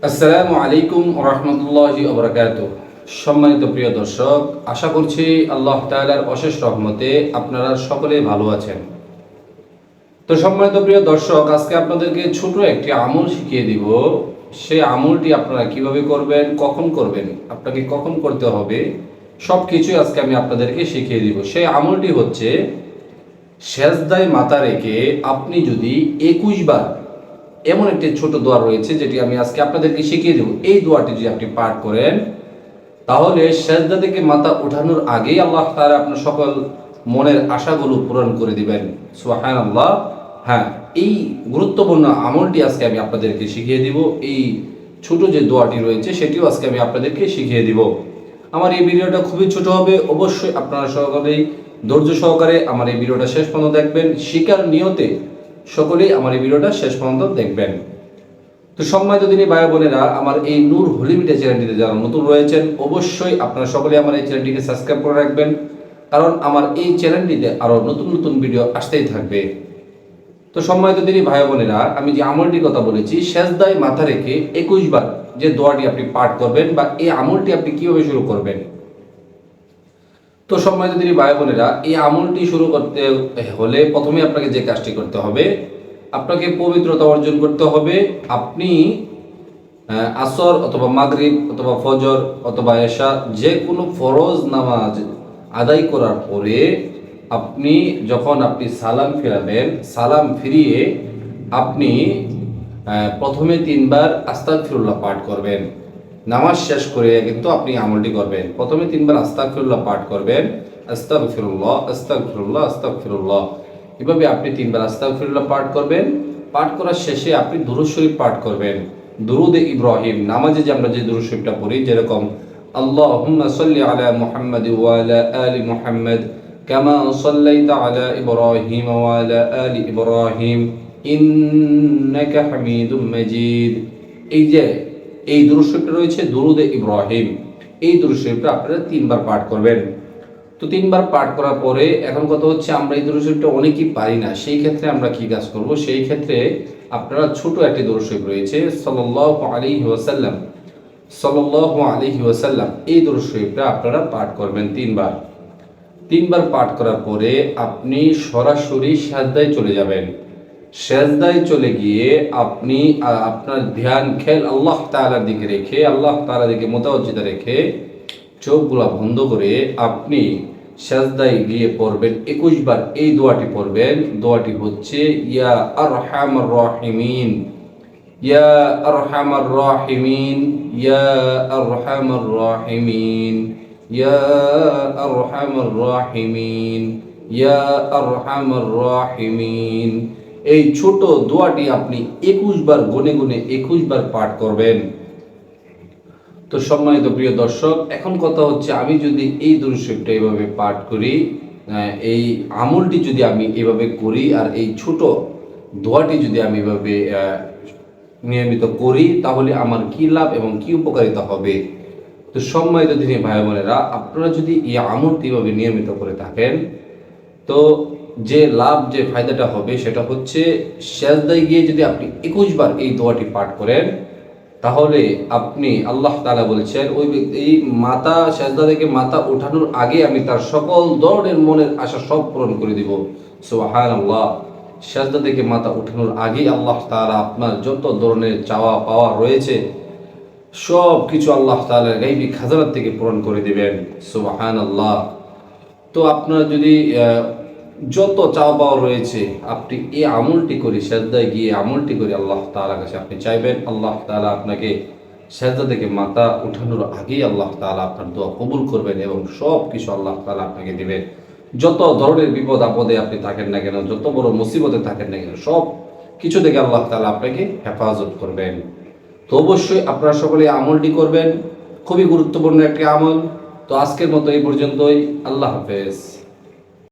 আসসালামু আলাইকুম রহমতুল্লাহি ওবরাকাতুহ। সম্মানিত প্রিয় দর্শক, আশা করছি আল্লাহ তাআলার অশেষ রহমতে আপনারা সকলে ভালো আছেন। তো সম্মানিত প্রিয় দর্শক, আজকে আপনাদেরকে ছোট একটি আমল শিখিয়ে দিব। সেই আমলটি আপনারা কিভাবে করবেন, কখন করবেন, আপনাকে কখন করতে হবে, সব কিছুই আজকে আমি আপনাদেরকে শিখিয়ে দিব। সেই আমলটি হচ্ছে, সেজদায় মাথা রেখে আপনি যদি 21 বার, এমন একটি ছোট দোয়া রয়েছে যেটি আমি আজকে আপনাদেরকে শিখিয়ে দেব। এই দোয়াটি যদি আপনি পাঠ করেন, তাহলে সেজদা থেকে মাথা ওঠানোর আগেই আল্লাহ তাআলা আপনার সকল মনের আশাগুলো পূরণ করে দিবেন। সুবহানাল্লাহ। হ্যাঁ, এই গুরুত্বপূর্ণ আমলটি আজকে আমি আপনাদেরকে শিখিয়ে দিব। এই ছোট যে দোয়াটি রয়েছে সেটিও আজকে আমি আপনাদেরকে শিখিয়ে দিব। আমার এই ভিডিওটা খুবই ছোট হবে, অবশ্যই আপনারা সকলেই ধৈর্য সহকারে আমার এই ভিডিওটা শেষ পর্যন্ত দেখবেন। শিকার নিয়তে সকলেই আমার এই ভিডিওটা শেষ পর্যন্ত দেখবেন। তো সম্মানিত দিনী ভাই বোনেরা, আমার এই নূর হোলি মিডিয়া চ্যানেলটিতে যারা নতুন রয়েছেন, অবশ্যই আপনারা সকলে আমার এই চ্যানেলটিকে সাবস্ক্রাইব করে রাখবেন, কারণ আমার এই চ্যানেলটিতে আরো নতুন নতুন ভিডিও আসতেই থাকবে। তো সম্মানিত দিনী ভাই বোনেরা, আমি যে আমলটির কথা বলেছি, সেজদায় মাথা রেখে 21 বার যে দোয়াটি আপনি পাঠ করবেন বা এই আমলটি আপনি কিভাবে শুরু করবেন। তো সম্মানিত দিনী ভাই বোনেরা, এই আমলটি শুরু করতে হলে প্রথমে আপনাকে যে কাজটি করতে হবে, আপনাকে পবিত্রতা অর্জন করতে হবে। আপনি আসর অথবা মাগরিব অথবা ফজর অথবা এশা, যে কোনো ফরজ নামাজ আদায় করার পরে যখন আপনি সালাম ফিরাবেন, সালাম ফিরিয়ে আপনি প্রথমে 3 বার আস্তাগফিরুল্লাহ পাঠ করবেন। নামাজ শেষ করে কিন্তু আপনি আমলটি করবেন। প্রথমে 3 বার আস্তাগফিরুল্লাহ পাঠ করবেন, আস্তাগফিরুল্লাহ আস্তাগফিরুল্লাহ আস্তাগফিরুল্লাহ। এভাবে আপনি 3 বার আস্তাগফিরুল্লাহ পাঠ করবেন। পাঠ করার শেষে আপনি দুরূদ শরীফ পাঠ করবেন। দুরুদে ইব্রাহিম, নামাজে যে আমরা যে দুরূদ শরীফটা পড়ি, যেরকম আল্লাহুম্মা সাল্লি আলা মুহাম্মাদ ওয়া আলা আলি মুহাম্মাদ কামা সাল্লাইতা আলা ইব্রাহিম ওয়া আলা আলি ইব্রাহিম ইন্নাকা হামিদুম মাজিদ। এই দুরূদ শরীফটা রয়েছে দুরুদে ইব্রাহিম। এই দুরূদ শরীফটা আপনারা 3 বার পাঠ করবেন। তো 3 বার পাঠ করার পরে এখন কথা হচ্ছে, আমরা এই দুরূদ শরীফটা অনেকেই পারি না। সেই ক্ষেত্রে আমরা কি কাজ করব? সেই ক্ষেত্রে আপনারা ছোট একটি দুরূদ শরীফ রয়েছে, সাল্লাল্লাহু আলাইহি ওয়াসাল্লাম, সাল্লাল্লাহু আলাইহি ওয়াসাল্লাম, এই দুরূদ শরীফটা আপনারা পাঠ করবেন 3 বার। 3 বার পাঠ করার পরে আপনি সরাসরি সিজদায় চলে যাবেন। সেজদায় চলে গিয়ে আপনি আপনার ধ্যান খেল আল্লাহ তাআলার দিকে রেখে, আল্লাহ তাআলার দিকে মোতাবজ্জিত রেখে চোখগুলা বন্ধ করে আপনি সেজদায় গিয়ে পড়বেন 21 বার এই দোয়াটি পড়বেন। দোয়াটি হচ্ছে, ইয়া আরহামার রাহিমিন, ইয়া আরহামার রাহিমিন, ইয়া আরহামার রাহিমিন, ইয়া আরহামার রাহিমিন, ইয়া আরহামার রাহিমিন। এই ছোট দোয়াটি আপনি 21 বার গুনে গুনে 21 বার পাঠ করবেন। তো সম্মানিত প্রিয় দর্শক, এখন কথা হচ্ছে, আমি যদি এই দুরূদ শরীফটা এইভাবে পাঠ করি, এই আমলটি যদি আমি এভাবে করি, আর এই ছোট দোয়াটি যদি আমি এভাবে নিয়মিত করি, তাহলে আমার কি লাভ এবং কি উপকারিতা হবে। তো সম্মানিত দিনী ভাই বোনেরা, আপনারা যদি এই আমলটি এভাবে নিয়মিত করে থাকেন, তো যে লাভ, যে ফায়দাটা হবে সেটা হচ্ছে, সেজদায় গিয়ে যদি আপনি 21 বার এই দোয়াটি পাঠ করেন, তাহলে আপনি, আল্লাহ তাআলা বলেছেন, ওই ব্যক্তি মাথা সেজদা থেকে মাথা ওঠানোর আগে আমি তার সকল ধরনের মনের আশা সব পূরণ করে দিব। সুবহানাল্লাহ। সেজদা থেকে মাথা ওঠানোর আগেই আল্লাহ তাআলা আপনার যত ধরনের চাওয়া পাওয়া রয়েছে সব কিছু আল্লাহ তাআলার গায়বী খাজানার থেকে পূরণ করে দিবেন। সুবহানাল্লাহ। তো আপনার যদি যত চাওয়া পাওয়া রয়েছে, আপনি এই আমলটি করে, সেজদায় গিয়ে আমলটি করে আল্লাহ তাআলার কাছে আপনি চাইবেন, আল্লাহ তাআলা আপনাকে সেজদা থেকে মাথা উঠানোর আগেই আল্লাহ তাআলা আপনার দোয়া কবুল করবেন এবং সব কিছু আল্লাহ তাআলা আপনাকে দিবেন। যত ধরনের বিপদ আপদে আপনি থাকেন না কেন, যত বড় মুসিবতে থাকেন না কেন, সব কিছু থেকে আল্লাহ তাআলা আপনাকে হেফাজত করবেন। তো অবশ্যই আপনারা সকলে আমলটি করবেন, খুবই গুরুত্বপূর্ণ একটি আমল। তো আজকের মতো এই পর্যন্তই। আল্লাহ হাফেজ।